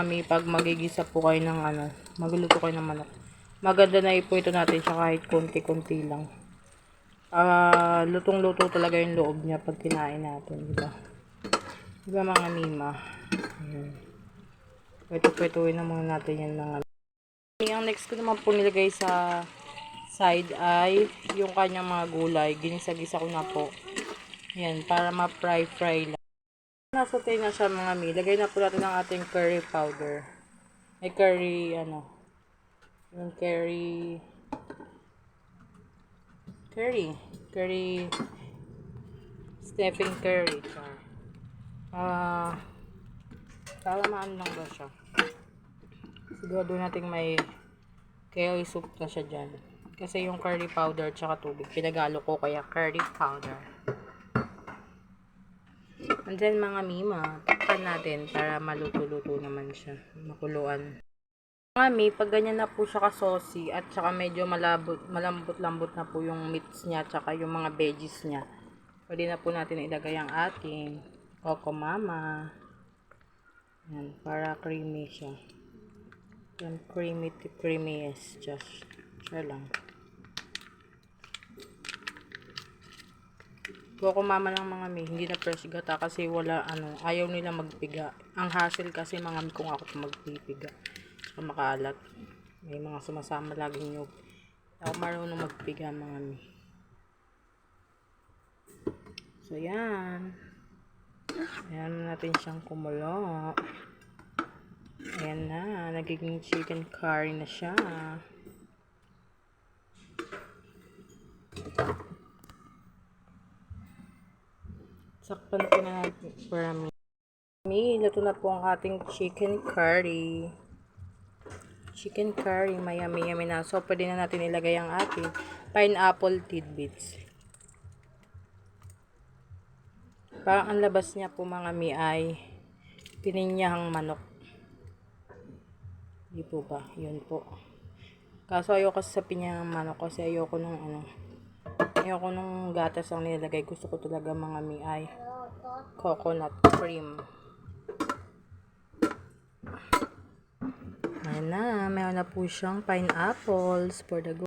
mga mi, pag magigisa po kayo ng magluluto kayo ng manok, maganda na po ito natin siya kahit konti-konti lang. Lutong-luto talaga yung loob niya pag kinain natin, diba? Diba mga mima? Pweto-pwetuin na muna natin yan mga mi. Ang next ko naman po nilagay sa side ay yung kanyang mga gulay. Ginisa-gisa ko na po. Yan, para ma-fry lang. Nasaute na siya mga mi. Lagay na po natin ang ating curry powder. May curry, yung curry, stuffing curry. Para maan lang ba siya. Siguro natin may curry soup na siya dyan. Kasi yung curry powder tsaka tubig, pinagalo ko kaya curry powder. And then mga mima, takpan natin para maluto-luto naman siya. Makuluan. Mga mi, pag ganyan na po siya ka-saucy at saka medyo malambot-lambot na po yung meats niya at saka yung mga veggies niya, pwede na po natin ilagay ang ating Coco Mama. Yan, para creamy siya. Yan, creamy to creamiest. Just siya lang. Coco Mama lang mga mi, hindi na fresh gata kasi wala ayaw nila magpiga. Ang hassle kasi mga mi kung ako magpipiga. Saka makaalat. May mga sumasama laging nyug. Ako marunong magpiga mga mi. So yan. Ayan natin siyang kumulo. Ayan na, nagiging chicken curry na siya. Sakpan po na natin para luto na po ang ating chicken curry. Chicken curry, yummy na. So, pwede na natin ilagay ang ating pineapple tidbits. Parang ang labas niya po mga mi ay pininyahang manok. Di po ba? Yun po. Kaso ayoko sa pinyahang manok kasi ayoko nung gatas ang nilagay. Gusto ko talaga mga mi ay coconut cream. Ayan na, meron na po siyang pineapples for the go.